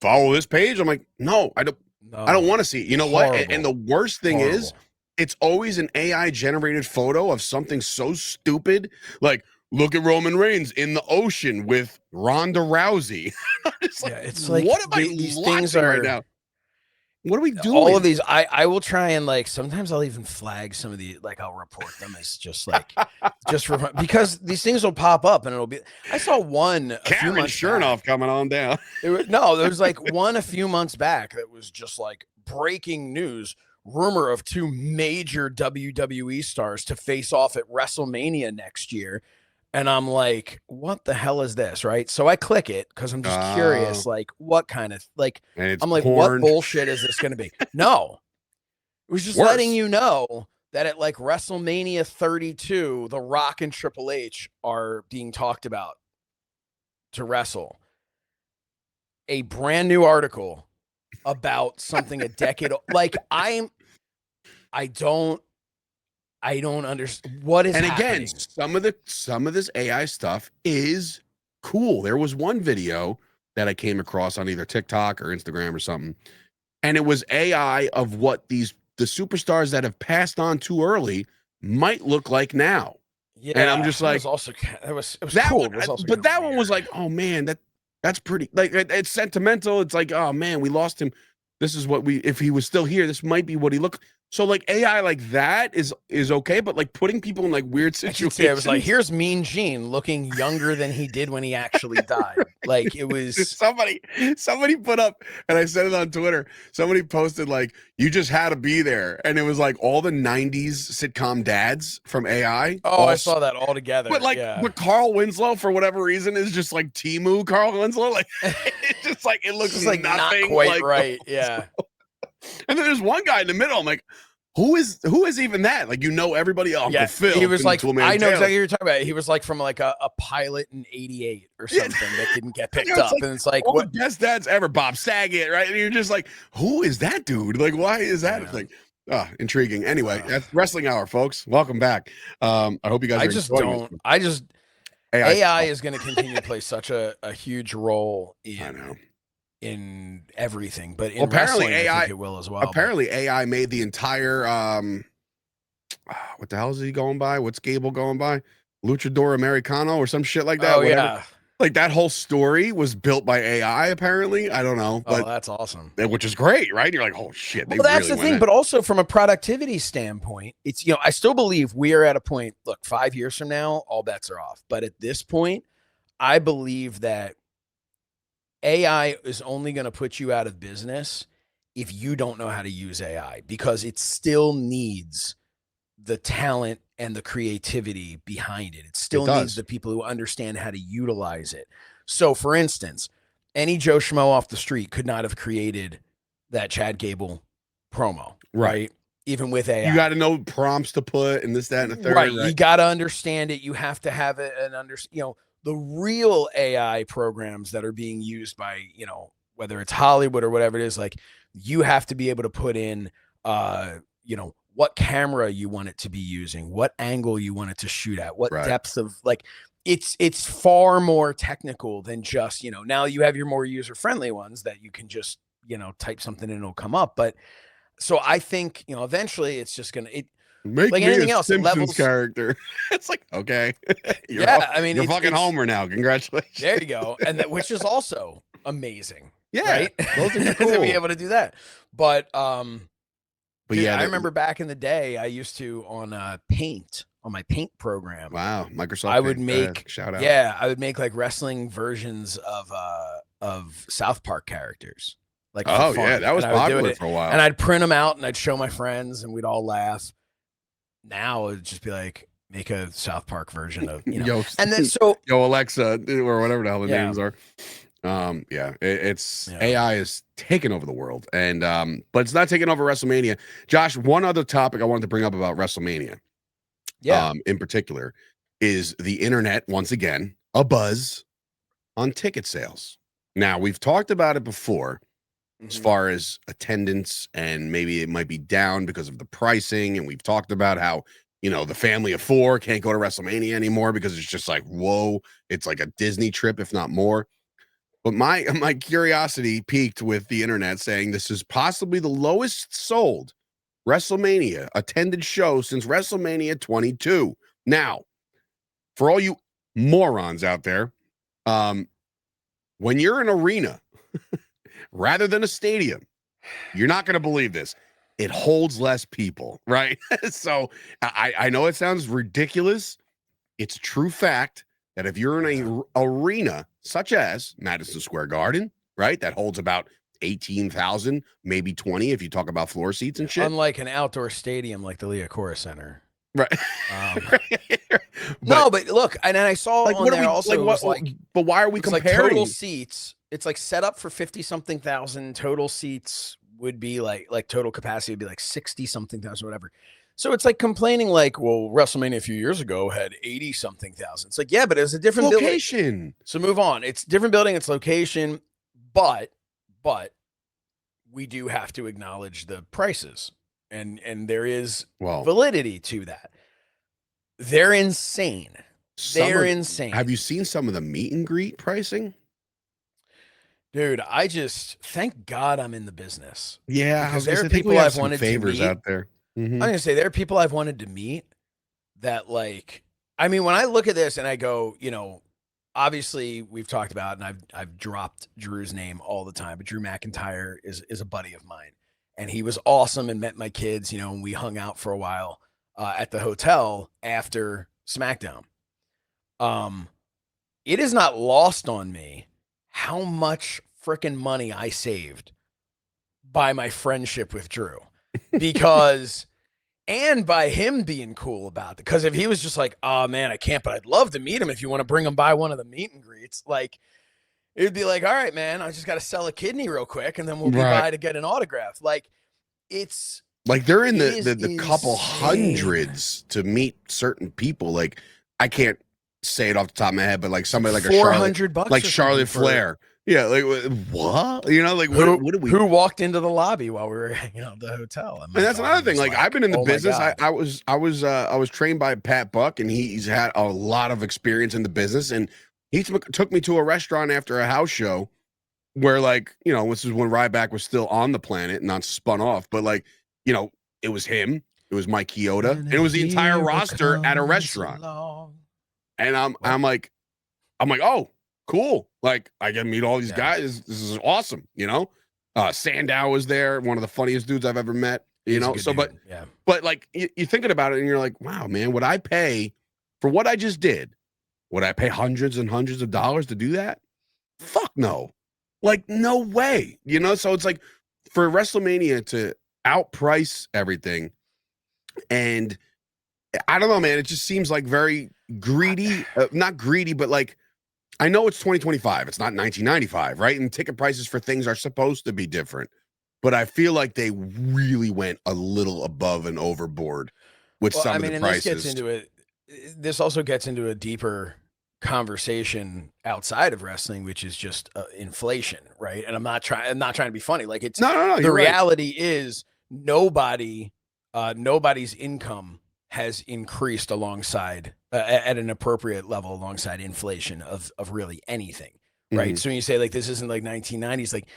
follow this page. I'm like, no, I don't want to see it. You know what? And the worst thing is, it's always an AI generated photo of something so stupid, like. Look at Roman Reigns in the ocean with Ronda Rousey. It's like what am I these things are right now? What are we doing? All of these, I will try and like, sometimes I'll even flag some of the, like, I'll report them as just like, just for fun, because these things will pop up and it'll be, I saw one a few Karen months Shernoff back. coming on down. No, there was like one a few months back that was just like breaking news. Rumor of two major WWE stars to face off at WrestleMania next year. And I'm like, what the hell is this? Right. So I click it because I'm just curious, like, what kind of, like, And it's I'm like, porn. what bullshit is this going to be? No, it was just Worse. letting you know that at like WrestleMania 32, The Rock and Triple H are being talked about to wrestle. A brand new article about something a decade. Like, I don't understand what is happening. Again, some of this AI stuff is cool. There was one video that I came across on either TikTok or Instagram or something, and it was AI of what the superstars that have passed on too early might look like now. Yeah, and I'm just like, it was that cool. one, but that one was like, oh man, that's pretty. Like, it's sentimental. It's like, oh man, we lost him. This is what if he was still here, this might be what he looked. So like AI like that is okay, but like putting people in like weird situations. It was like, here's Mean Gene looking younger than he did when he actually died. Like, it was somebody put up, and I said it on Twitter. Somebody posted like, you just had to be there, and it was like all the '90s sitcom dads from AI. Oh, I saw that all together. But like, but Carl Winslow for whatever reason is just like Timu Carl Winslow. Like, it's just like, it looks like nothing, not quite like, right. Yeah. And then there's one guy in the middle. I'm like, who is even that? Like, everybody. Uncle Phil. He was like, I know Taylor. exactly what you're talking about. He was like from like a pilot in '88 or something that didn't get picked up. Like, and it's like, what best dads ever? Bob Saget, right? And you're just like, who is that dude? Like, why is that? Like, intriguing. Anyway, that's Wrestling Hour, folks. Welcome back. I hope you guys. AI is going to continue to play such a huge role in everything, but in apparently wrestling, AI, I think it will as well. Apparently, AI made the entire what the hell is he going by? What's Gable going by? Luchador Americano or some shit like that. Oh, whatever. Yeah. Like, that whole story was built by AI, apparently. I don't know. But that's awesome. Which is great, right? You're like, oh shit. Well, that's the thing. But also from a productivity standpoint, it's, I still believe we are at a point, look, 5 years from now, all bets are off. But at this point, I believe that AI is only going to put you out of business if you don't know how to use AI, because it still needs the talent and the creativity behind it. It still needs the people who understand how to utilize it. So, for instance, any Joe Schmo off the street could not have created that Chad Gable promo, right? Even with AI. You got to know prompts to put and this, that, and the third. Right. You got to understand it. You have to have it and the real AI programs that are being used by, whether it's Hollywood or whatever it is, like, you have to be able to put in, what camera you want it to be using, what angle you want it to shoot at, what depth of, like, it's far more technical than just, now you have your more user-friendly ones that you can just, type something and it'll come up. But so I think, eventually it's just going to, make like me anything a else, Simpsons character. It's like, okay. You're it's fucking Homer now. Congratulations. There you go. And which is also amazing. Yeah. Right? Those are cool. To be able to do that. But But yeah, I remember back in the day, I used to on Paint, on my Paint program. Wow, Microsoft. I would make shout out. Yeah, I would make like wrestling versions of South Park characters. Like, oh yeah, that was popular for a while. And I'd print them out and I'd show my friends and we'd all laugh. Now it'd just be like, make a South Park version of, and then Yo Alexa or whatever the hell the names are. AI is taking over the world, and but it's not taking over WrestleMania. Josh, one other topic I wanted to bring up about WrestleMania, in particular, is the internet once again abuzz on ticket sales. Now, we've talked about it before, as far as attendance, and maybe it might be down because of the pricing, and we've talked about how the family of four can't go to WrestleMania anymore because it's just like, whoa, it's like a Disney trip, if not more. But my curiosity piqued with the internet saying this is possibly the lowest sold WrestleMania attended show since WrestleMania 22. Now, for all you morons out there, when you're an arena rather than a stadium, You're not going to believe this. It holds less people, right? So I know it sounds ridiculous. It's a true fact that if you're in an arena such as Madison Square Garden, right, that holds about 18,000, maybe 20 if you talk about floor seats and shit. Unlike an outdoor stadium like the Liacouras Center. Right. But look, and I saw like, on there also but why are we comparing? Like total seats? It's like set up for 50-something thousand. Total seats would be like total capacity would be like 60-something thousand, whatever. So it's like complaining like, well, WrestleMania a few years ago had 80-something thousand. It's like, yeah, but it was a different location. Building. So move on. It's different building, it's location, but we do have to acknowledge the prices. And there is validity to that. They're insane. They're insane. Have you seen some of the meet and greet pricing? Dude, I just thank God I'm in the business. Yeah, because there are people I've wanted to meet out there. I'm gonna say there are people I've wanted to meet that, like, I mean, when I look at this and I go, you know, obviously we've talked about, and I've dropped Drew's name all the time, but Drew McIntyre is a buddy of mine, and he was awesome and met my kids, you know, and we hung out for a while at the hotel after SmackDown. It is not lost on me how much freaking money I saved by my friendship with Drew, because and by him being cool about it. Because if he was just like, oh man, I can't, but I'd love to meet him if you want to bring him by one of the meet and greets, like, it'd be like, all right, man, I just got to sell a kidney real quick and then we'll be by to get an autograph. Like, it's like they're in the couple hundreds to meet certain people. Like, I can't say it off the top of my head, but like somebody like $400 like Charlotte Flair. Yeah, like what? You know, like what do we? Who walked into the lobby while we were hanging out at the hotel? And that's another thing. Like, I've been in the business. I was trained by Pat Buck, and he's had a lot of experience in the business. And he took me to a restaurant after a house show, where, like, you know, this is when Ryback was still on the planet, not spun off. But, like, you know, it was him, it was Mike Chioda, and it was the entire roster at a restaurant. And I'm like, oh, cool. Like, I get to meet all these guys. This is awesome. You know, Sandow was there. One of the funniest dudes I've ever met, you know? So, dude. But like, you're thinking about it and you're like, wow, man, would I pay for what I just did? Would I pay hundreds and hundreds of dollars to do that? Fuck no. Like, no way. You know? So it's like, for WrestleMania to outprice everything, and I don't know, man, it just seems like very greedy, not greedy, but like, I know it's 2025. It's not 1995, right? And ticket prices for things are supposed to be different. But I feel like they really went a little above and overboard with some of the prices. This also gets into a deeper conversation outside of wrestling, which is just inflation, right? And I'm not trying to be funny. Like, it's no. The reality is nobody's income has increased alongside at an appropriate level alongside inflation of really anything, right? Mm-hmm. So when you say like this isn't like 1990s, like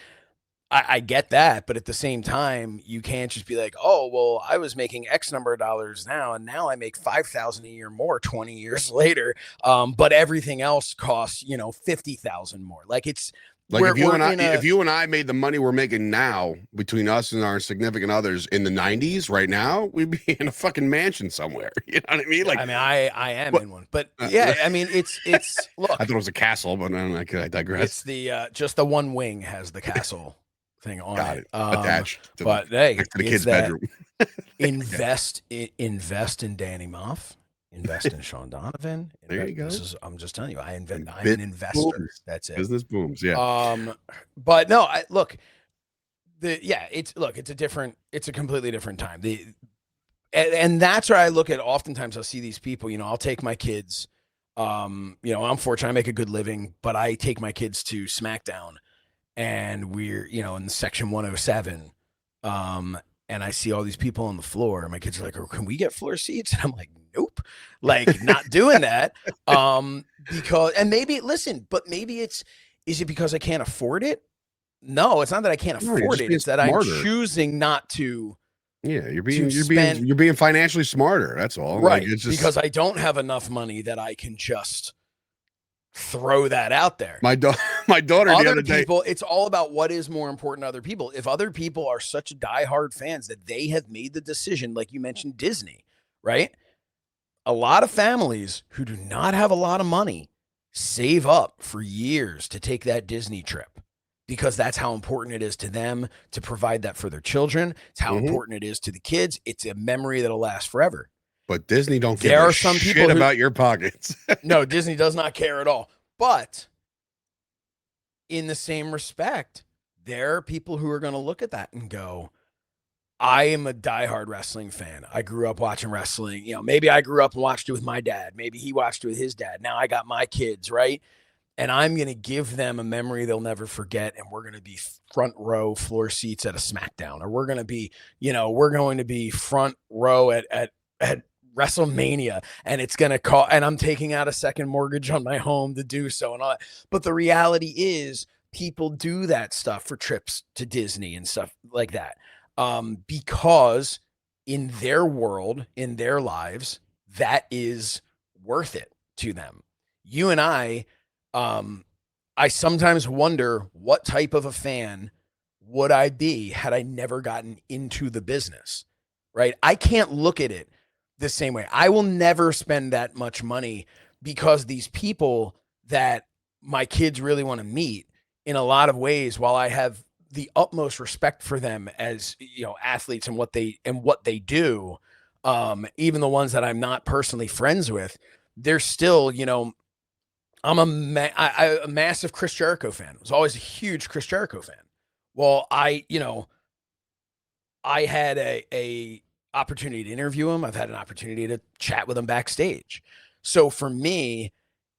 I get that, but at the same time, you can't just be like, oh, well, I was making X number of dollars now, and now I make $5,000 a year more 20 years later, but everything else costs, you know, $50,000 more. Like, it's like if you and I made the money we're making now between us and our significant others in the 90s right now, we'd be in a fucking mansion somewhere. You know what I mean? Like, I mean, I am in one, but yeah, I mean, it's look. I thought it was a castle, but I digress. It's the just the one wing has the castle thing on it. Attached. But hey, to the kid's bedroom. invest in Danny Moff. Invest in Sean Donovan. There you go. I'm just telling you, I'm an investor. Booms. That's it. Business booms. Yeah. But no, it's a completely different time. And that's where I look at, oftentimes I'll see these people, you know, I'll take my kids, you know, I'm fortunate, I make a good living, but I take my kids to SmackDown, and we're, you know, in section 107, and I see all these people on the floor, and my kids are like, oh, can we get floor seats? And I'm like, nope, like, not doing that. Because, and maybe is it because I can't afford it? No, it's not that I can't afford it. It's that I'm choosing not to. Yeah, you're being financially smarter. That's all. Right. Like, it's just, because I don't have enough money that I can just throw that out there. My daughter the Other other day. people, it's all about what is more important to other people. If other people are such diehard fans that they have made the decision, like you mentioned, Disney, right? A lot of families who do not have a lot of money save up for years to take that Disney trip because that's how important it is to them to provide that for their children. It's how important it is to the kids. It's a memory that'll last forever. But Disney don't give There a are some shit people who, about your pockets. no, Disney does not care at all. But in the same respect, there are people who are going to look at that and go, I am a diehard wrestling fan. I grew up watching wrestling. You know, maybe I grew up and watched it with my dad. Maybe he watched it with his dad. Now I got my kids, right? And I'm going to give them a memory they'll never forget. And we're going to be front row floor seats at a SmackDown, or we're going to be, we're going to be front row at WrestleMania, and it's going to cost, and I'm taking out a second mortgage on my home to do so and all that. But the reality is people do that stuff for trips to Disney and stuff like that. Because in their world, in their lives, that is worth it to them. You and I sometimes wonder what type of a fan would I be had I never gotten into the business, right? I can't look at it the same way. I will never spend that much money because these people that my kids really want to meet, in a lot of ways, while I have the utmost respect for them as, athletes and what they do, even the ones that I'm not personally friends with, they're still, I'm a massive Chris Jericho fan. I was always a huge Chris Jericho fan. Well, I had a opportunity to interview him. I've had an opportunity to chat with him backstage. So for me,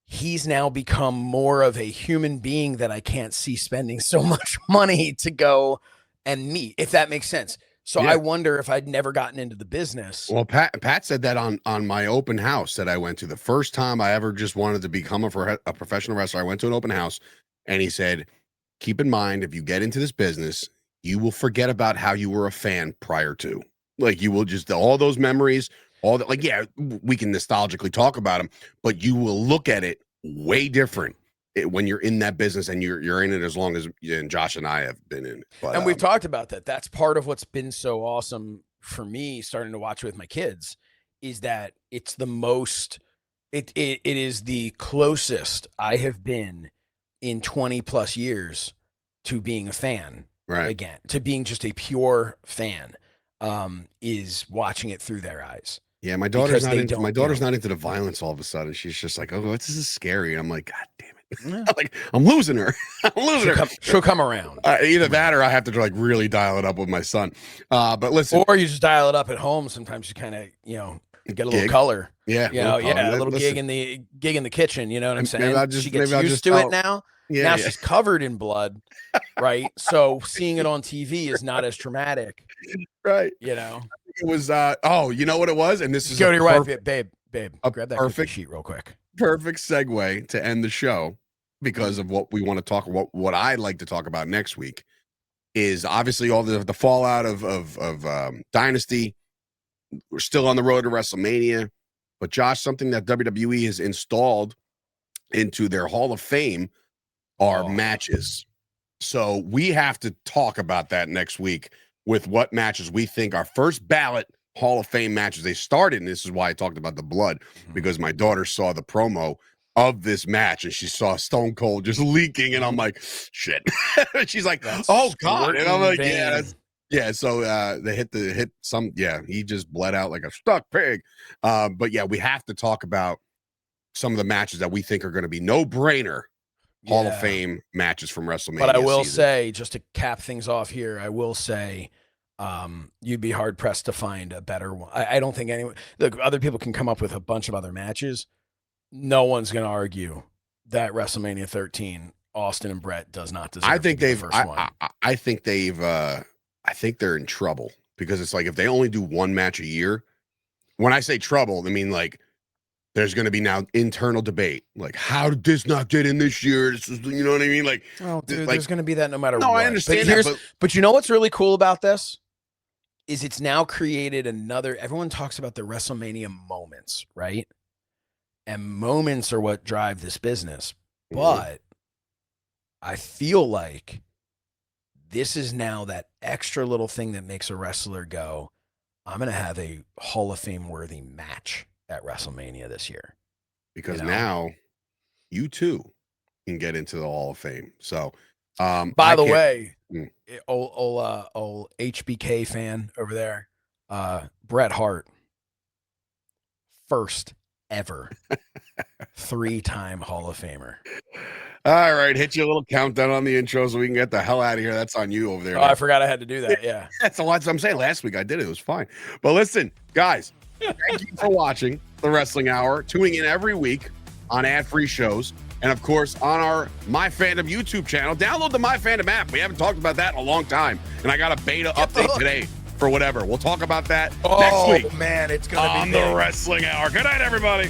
he's now become more of a human being that I can't see spending so much money to go and meet, if that makes sense. So I wonder if I'd never gotten into the business. Well, Pat said that on my open house that I went to. The first time I ever just wanted to become a professional wrestler, I went to an open house, and he said, keep in mind, if you get into this business, you will forget about how you were a fan prior to. Like, you will just, all those memories, all that, like, yeah, we can nostalgically talk about them, but you will look at it way different when you're in that business, and you're in it as long as and Josh and I have been in it. But, and we've talked about that. That's part of what's been so awesome for me starting to watch with my kids, is that it's the most, it is the closest I have been in 20 plus years to being a fan, right? Again, to being just a pure fan, is watching it through their eyes. Yeah, my daughter's not into the violence all of a sudden. She's just like, oh, this is scary. And I'm like, God damn it. Like, I'm losing her. She'll come around. Either that, or I have to like really dial it up with my son. But listen, or you just dial it up at home. Sometimes you kind of, get a little color. Yeah. A little gig in the kitchen. You know what I'm saying? She gets used to it now. Yeah, she's covered in blood, right? So seeing it on TV is not as traumatic, right? It was you know what it was, and this is go to your wife, babe. Grab that perfect sheet real quick. Perfect segue to end the show, because of what we want to talk about. What I'd like to talk about next week is obviously all the fallout of Dynasty. We're still on the road to WrestleMania, but Josh, something that WWE has installed into their Hall of Fame are matches. So we have to talk about that next week with what matches we think are first ballot Hall of Fame matches they started. And this is why I talked about the blood, because my daughter saw the promo of this match and she saw Stone Cold just leaking, and I'm like, shit. She's like, oh God. And I'm like, yeah, so they he just bled out like a stuck pig. But yeah, we have to talk about some of the matches that we think are going to be no-brainer Hall of Fame matches from WrestleMania. But I will say, just to cap things off here, I will say, you'd be hard pressed to find a better one. I don't think anyone. Look, other people can come up with a bunch of other matches. No one's going to argue that WrestleMania 13, Austin and Brett, does not deserve. I think they've. I think they've. I think they're in trouble, because it's like, if they only do one match a year. When I say trouble, I mean, like, there's going to be now internal debate. Like, how did this not get in this year? This is, you know what I mean? Like, oh, dude, there's going to be that no matter what. No, I understand but you know what's really cool about this? Is it's now created another, everyone talks about the WrestleMania moments, right? And moments are what drive this business. But I feel like this is now that extra little thing that makes a wrestler go, I'm going to have a Hall of Fame worthy match at WrestleMania this year. Because now you too can get into the Hall of Fame. So, by the way, old HBK fan over there, Bret Hart, first ever 3-time Hall of Famer. All right, hit you a little countdown on the intro so we can get the hell out of here. That's on you over there. Oh, I forgot I had to do that. Yeah. That's what I'm saying. Last week I did it. It was fine. But listen, guys, thank you for watching the Wrestling Hour, tuning in every week on ad-free shows. And of course, on our MyFandom YouTube channel, download the MyFandom app. We haven't talked about that in a long time. And I got a beta update today for whatever. We'll talk about that next week. Oh, man, it's going to be on the Wrestling Hour. Good night, everybody.